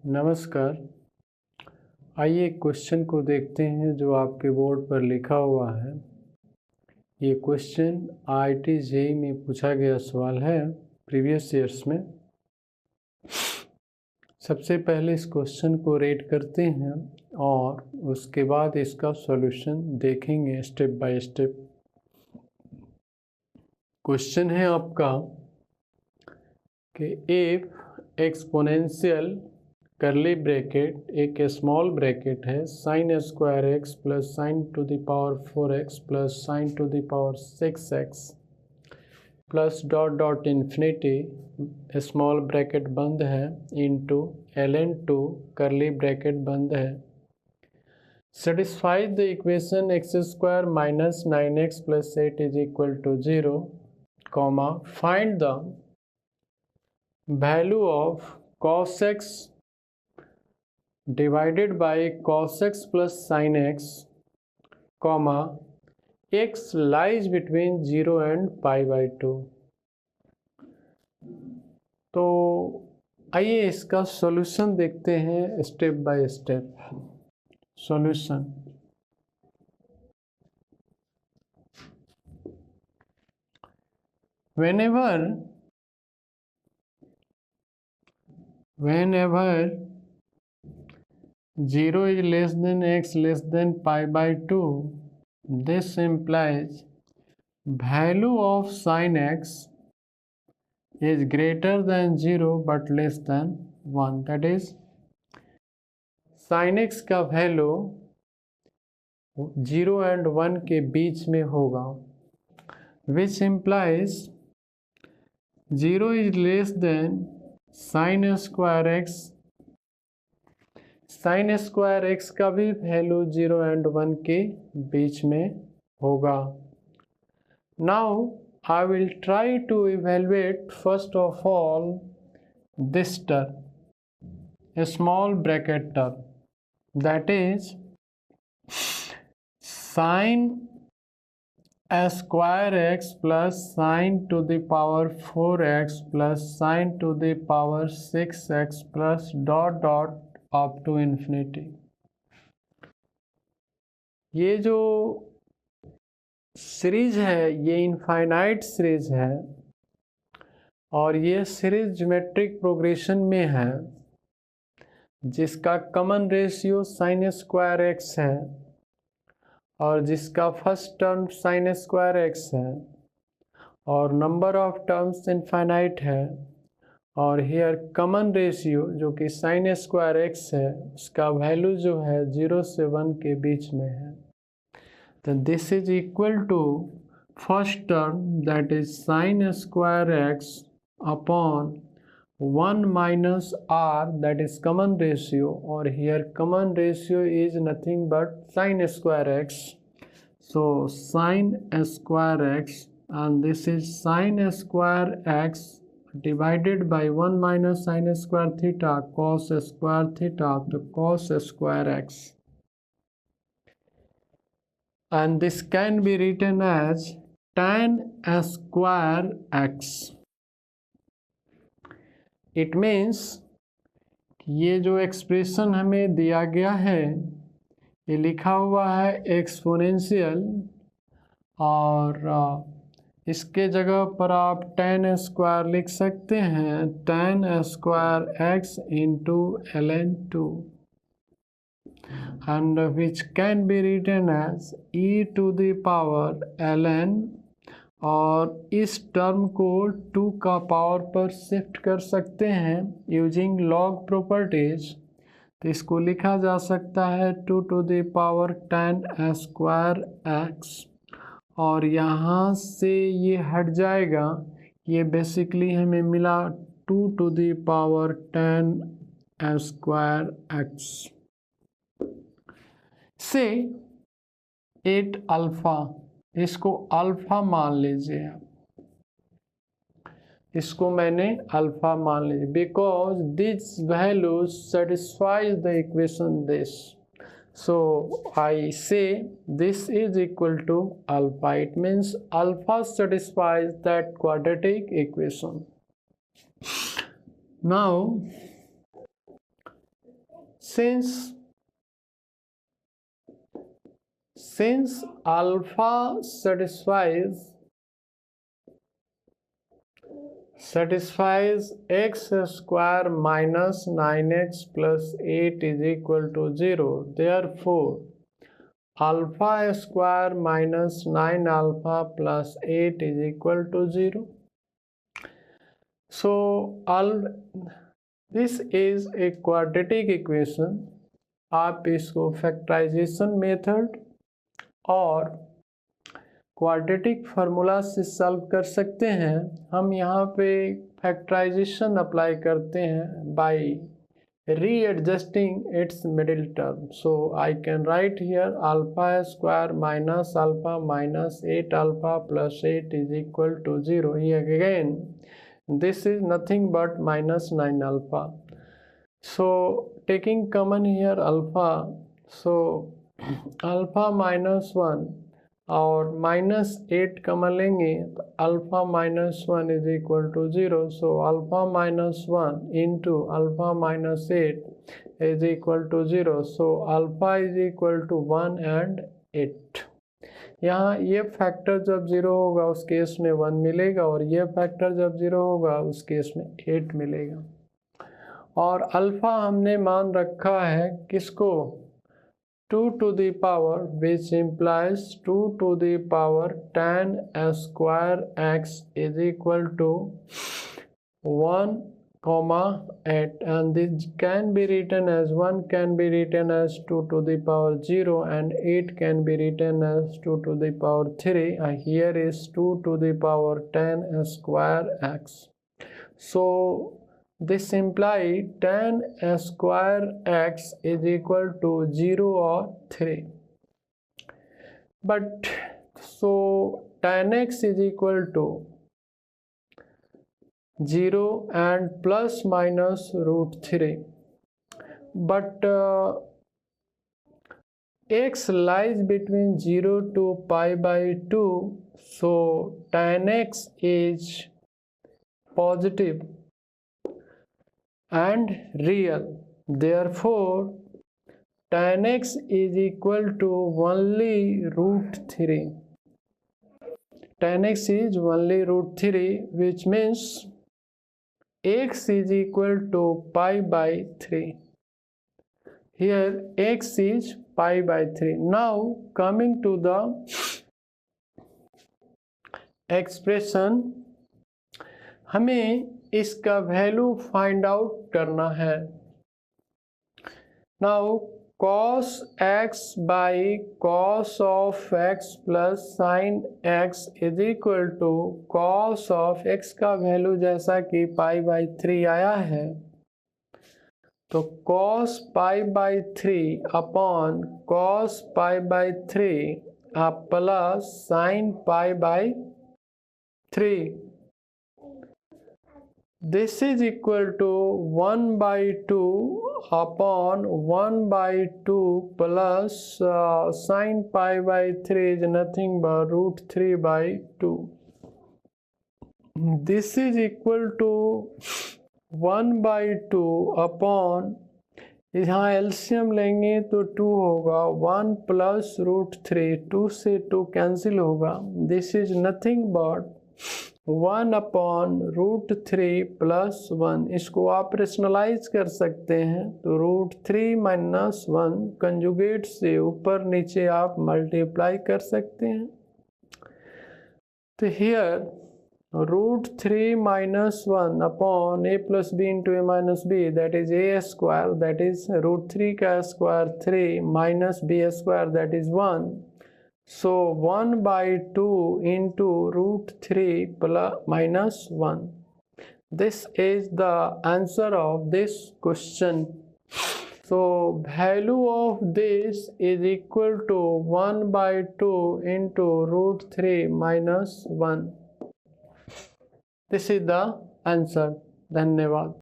नमस्कार। आइए क्वेश्चन को देखते हैं जो आपके बोर्ड पर लिखा हुआ है। ये क्वेश्चन IIT JEE में पूछा गया सवाल है प्रीवियस ईयर्स में। सबसे पहले इस क्वेश्चन को रीड करते हैं और उसके बाद इसका सॉल्यूशन देखेंगे स्टेप बाय स्टेप। क्वेश्चन है आपका कि इफ एक्सपोनेंशियल करली ब्रैकेट एक स्मॉल ब्रैकेट है sine square x plus sine to the power 4x plus sine to the power 6x plus dot dot infinity small bracket बंद है into ln two curly bracket बंद है satisfies the equation x square minus 9x plus 8 is equal to 0 comma find the value of cos x divided by cos x plus sin x, comma x lies between 0 and pi by 2। तो आइए इसका solution देखते हैं step by step. Solution whenever 0 is less than x less than pi by 2, this implies value of sin x is greater than 0 but less than 1, that is sin x का value 0 and 1 के बीच में होगा, which implies 0 is less than sin square x, sin square x का भी value 0 and 1 के बीच में होगा। Now I will try to evaluate first of all this term small bracket term, that is sine square x plus sine to the power 4x plus sine to the power 6x plus dot dot up to infinity. ये जो series है ये infinite series है और ये series geometric progression में है जिसका common ratio sign square x है और जिसका first term sign square x है और नंबर ऑफ टर्म्स इनफाइनाइट है और हियर कॉमन रेशियो जो कि साइन स्क्वायर एक्स है उसका वैल्यू जो है 0 से 1 के बीच में है। तो this is equal to first term that is sine square x upon 1 minus r that is common ratio और here common ratio is nothing but sine square x, so sine square x and this is sin square x divided by 1 minus sin square theta cos square theta to cos square x, and this can be written as tan square x। it means ये जो expression हमें दिया गया है ये लिखा हुआ है एक्सपोनेंशियल और इसके जगह पर आप tan स्क्वायर लिख सकते हैं, tan square x into ln 2 and which can be written as e to the power ln, और इस टर्म को 2 का पावर पर शिफ्ट कर सकते हैं यूजिंग लॉग प्रॉपर्टीज। तो इसको लिखा जा सकता है 2 to the power tan square x और यहाँ से ये हट जाएगा, ये बेसिकली हमें मिला 2 to the power tan square x से 8 अल्फा, इसको अल्फा मान लीजिए, इसको मैंने अल्फा मान लीजिए because this value satisfies the equation this, so I say this is equal to alpha. It means alpha satisfies that quadratic equation. Now since alpha satisfies x square minus 9x plus 8 is equal to 0, therefore alpha square minus 9 alpha plus 8 is equal to 0. So this is a quadratic equation. आप इसको factorisation method और quadratic formula से solve कर सकते हैं। हम यहाँ पे फैक्टराइजेशन अप्लाई करते हैं by readjusting its middle term. So I can write here alpha square minus alpha minus 8 alpha plus 8 is equal to 0। Here again this is nothing but minus 9 alpha. So taking common here alpha, so alpha minus 1 और minus 8 common लेंगे तो alpha minus 1 is equal to 0। So alpha minus 1 into alpha minus 8 is equal to 0। So alpha is equal to 1 and 8। यहाँ ये factor जब 0 होगा उस case में 1 मिलेगा और ये फैक्टर जब 0 होगा उस केस में 8 मिलेगा। और अल्फा हमने मान रखा है किसको, 2 to the power, which implies 2 to the power tan square x is equal to 1, 8, and this can be written as 1 can be written as 2 to the power 0 and 8 can be written as 2 to the power 3, and here is 2 to the power tan square x. So this implies tan square x is equal to 0 or 3. But so tan x is equal to 0 and plus minus root 3. But x lies between 0 to pi by 2. So tan x is positive and real, therefore tan x is equal to only root 3. Tan x is only root 3, which means x is equal to pi by 3. Here x is pi by 3. Now coming to the expression, हमें इसका value find out करना है। Now cos x by cos of x plus sin x is equal to cos of x का value जैसा कि pi by 3 आया है तो cos pi by 3 upon cos pi by 3 plus sin pi by 3, this is equal to 1 by 2 upon 1 by 2 plus sin pi by 3 is nothing but root 3 by 2. This is equal to 1 by 2 upon, यहाँ LCM लेंगे तो 2 होगा, 1 plus root 3, 2 से 2 cancel होगा। This is nothing but 1 upon root 3 plus 1। इसको आप rationalise कर सकते हैं तो रूट 3 माइनस 1 कंजुगेट से ऊपर नीचे आप मल्टीप्लाई कर सकते हैं। तो here root 3 minus 1 upon a plus b into a minus b, that is a square, that is root 3 का square 3 minus b square, that is 1. So 1 by 2 into root 3 plus minus 1. This is the answer of this question. So value of this is equal to 1 by 2 into root 3 minus 1. This is the answer. धन्यवाद।